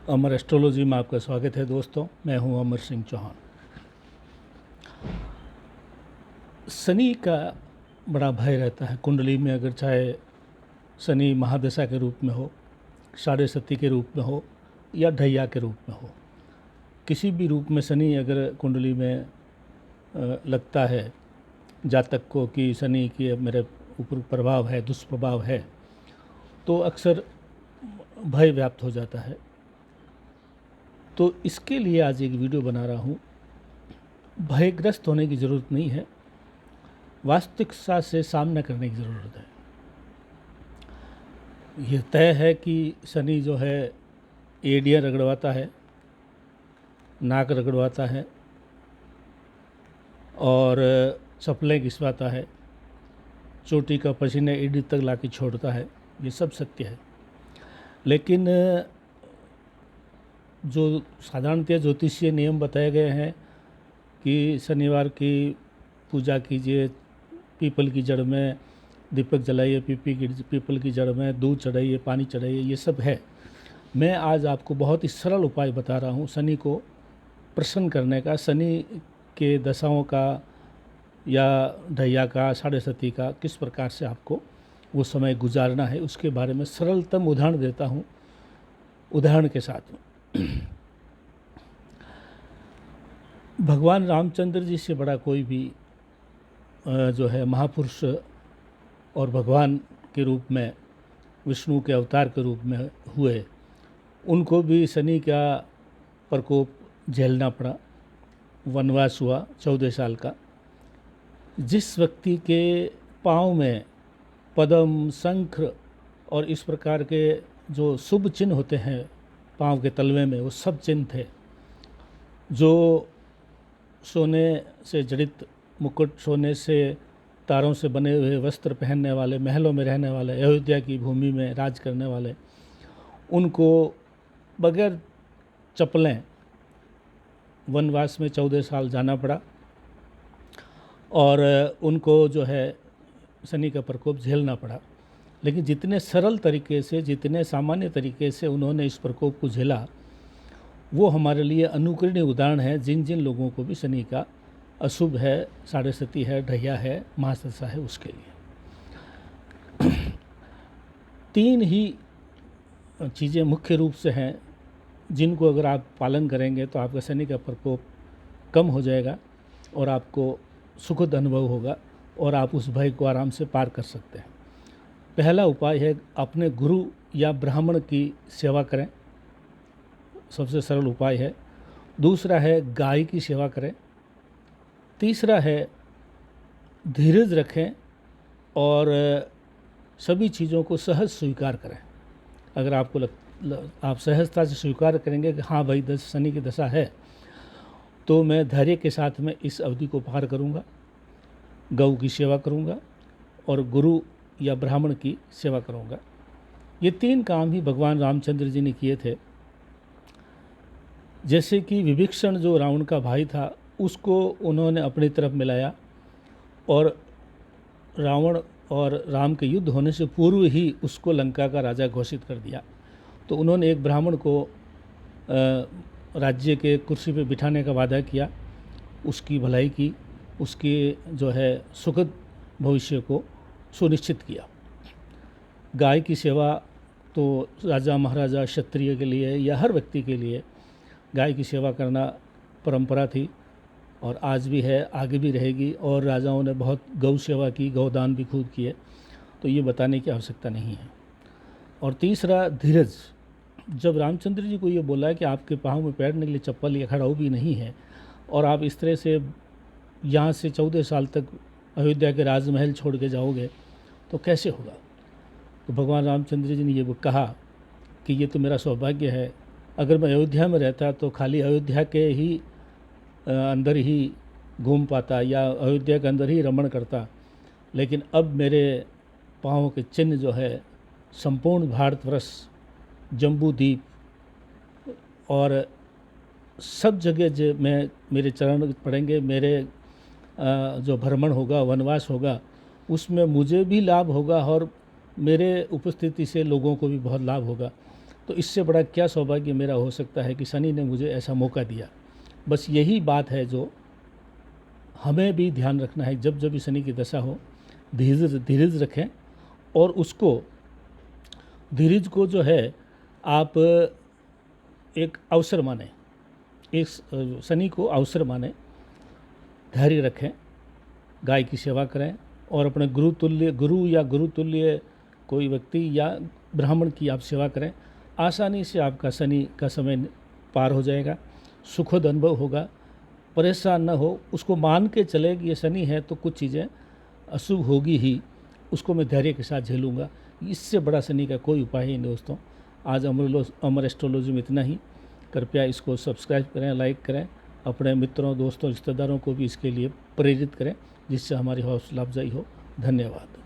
अमर astrology में आपका स्वागत है दोस्तों। मैं हूं अमर सिंह चौहान। शनि का बड़ा भय रहता है कुंडली में, अगर चाहे शनि महादशा के रूप में हो, साढ़े सती के रूप में हो या ढैया के रूप में हो। किसी भी रूप में शनि अगर कुंडली में लगता है जातक को कि शनि की मेरे ऊपर प्रभाव है, दुष्प्रभाव है, तो अक्सर भय व्याप्त हो जाता है। तो इसके लिए आज एक वीडियो बना रहा हूँ। भयग्रस्त होने की ज़रूरत नहीं है, वास्तविकता से सामना करने की ज़रूरत है। यह तय है कि शनि जो है एड़ियाँ रगड़वाता है, नाक रगड़वाता है और चप्पलें घिसवाता है, चोटी का पसीना एड़ी तक ला के छोड़ता है। ये सब सत्य है। लेकिन जो साधारणतः ज्योतिषीय नियम बताए गए हैं कि शनिवार की पूजा कीजिए, पीपल की जड़ में दीपक जलाइए, पीपल की जड़ में दूध चढ़ाइए, पानी चढ़ाइए, ये सब है। मैं आज आपको बहुत ही सरल उपाय बता रहा हूँ शनि को प्रसन्न करने का। शनि के दशाओं का या ढैया का, साढ़े सती का किस प्रकार से आपको वो समय गुजारना है, उसके बारे में सरलतम उदाहरण देता हूँ, उदाहरण के साथ। भगवान रामचंद्र जी से बड़ा कोई भी जो है महापुरुष और भगवान के रूप में, विष्णु के अवतार के रूप में हुए, उनको भी शनि का प्रकोप झेलना पड़ा। वनवास हुआ 14 साल का। जिस व्यक्ति के पाँव में पद्म, शंख और इस प्रकार के जो शुभ चिन्ह होते हैं पाँव के तलवे में, वो सब चिन्ह थे। जो सोने से जड़ित मुकुट, सोने से तारों से बने हुए वस्त्र पहनने वाले, महलों में रहने वाले, अयोध्या की भूमि में राज करने वाले, उनको बगैर चप्पलें वनवास में 14 साल जाना पड़ा और उनको जो है शनि का प्रकोप झेलना पड़ा। लेकिन जितने सरल तरीके से, जितने सामान्य तरीके से उन्होंने इस प्रकोप को झेला, वो हमारे लिए अनुकरणीय उदाहरण है। जिन जिन लोगों को भी शनि का अशुभ है, साढ़े सती है, ढैया है, महादशा है, उसके लिए 3 ही चीज़ें मुख्य रूप से हैं जिनको अगर आप पालन करेंगे तो आपका शनि का प्रकोप कम हो जाएगा और आपको सुखद अनुभव होगा और आप उस भय को आराम से पार कर सकते हैं। पहला उपाय है अपने गुरु या ब्राह्मण की सेवा करें, सबसे सरल उपाय है। दूसरा है गाय की सेवा करें। तीसरा है धीरज रखें और सभी चीज़ों को सहज स्वीकार करें। अगर आपको आप सहजता से स्वीकार करेंगे कि हाँ भाई शनि की दशा है, तो मैं धैर्य के साथ में इस अवधि को पार करूँगा, गौ की सेवा करूँगा और गुरु या ब्राह्मण की सेवा करूँगा। ये 3 काम ही भगवान रामचंद्र जी ने किए थे। जैसे कि विभीषण जो रावण का भाई था, उसको उन्होंने अपनी तरफ मिलाया और रावण और राम के युद्ध होने से पूर्व ही उसको लंका का राजा घोषित कर दिया। तो उन्होंने एक ब्राह्मण को राज्य के कुर्सी पे बिठाने का वादा किया, उसकी भलाई की, उसके जो है सुखद भविष्य को सुनिश्चित किया। गाय की सेवा तो राजा महाराजा, क्षत्रिय के लिए या हर व्यक्ति के लिए गाय की सेवा करना परंपरा थी और आज भी है, आगे भी रहेगी। और राजाओं ने बहुत गौ सेवा की, गौदान भी खूब किए, तो ये बताने की आवश्यकता नहीं है। और तीसरा धीरज। जब रामचंद्र जी को ये बोला कि आपके पाँव में पैरने के लिए चप्पल या खड़ाऊ भी नहीं है और आप इस तरह से यहाँ से 14 साल तक अयोध्या के राजमहल छोड़ के जाओगे तो कैसे होगा। तो भगवान रामचंद्र जी ने ये कहा कि ये तो मेरा सौभाग्य है। अगर मैं अयोध्या में रहता तो खाली अयोध्या के ही अंदर ही घूम पाता या अयोध्या के अंदर ही रमण करता, लेकिन अब मेरे पाँव के चिन्ह जो है संपूर्ण भारतवर्ष, जम्बू द्वीप और सब जगह जो मेरे चरण पड़ेंगे, मेरे जो भ्रमण होगा, वनवास होगा, उसमें मुझे भी लाभ होगा और मेरे उपस्थिति से लोगों को भी बहुत लाभ होगा। तो इससे बड़ा क्या सौभाग्य मेरा हो सकता है कि शनि ने मुझे ऐसा मौका दिया। बस यही बात है जो हमें भी ध्यान रखना है। जब जब भी शनि की दशा हो, धीरज रखें और उसको धीरज को जो है आप एक अवसर माने, इस शनि को अवसर माने, धैर्य रखें, गाय की सेवा करें और अपने गुरु या गुरुतुल्य कोई व्यक्ति या ब्राह्मण की आप सेवा करें। आसानी से आपका शनि का समय पार हो जाएगा, सुखद अनुभव होगा, परेशान न हो। उसको मान के चले कि ये शनि है तो कुछ चीज़ें अशुभ होगी ही, उसको मैं धैर्य के साथ झेलूँगा। इससे बड़ा शनि का कोई उपाय ही नहीं दोस्तों। आज अमर एस्ट्रोलॉजी में इतना ही। कृपया इसको सब्सक्राइब करें, लाइक करें, अपने मित्रों, दोस्तों, रिश्तेदारों को भी इसके लिए प्रेरित करें, जिससे हमारी हौसला अफजाई हो। धन्यवाद।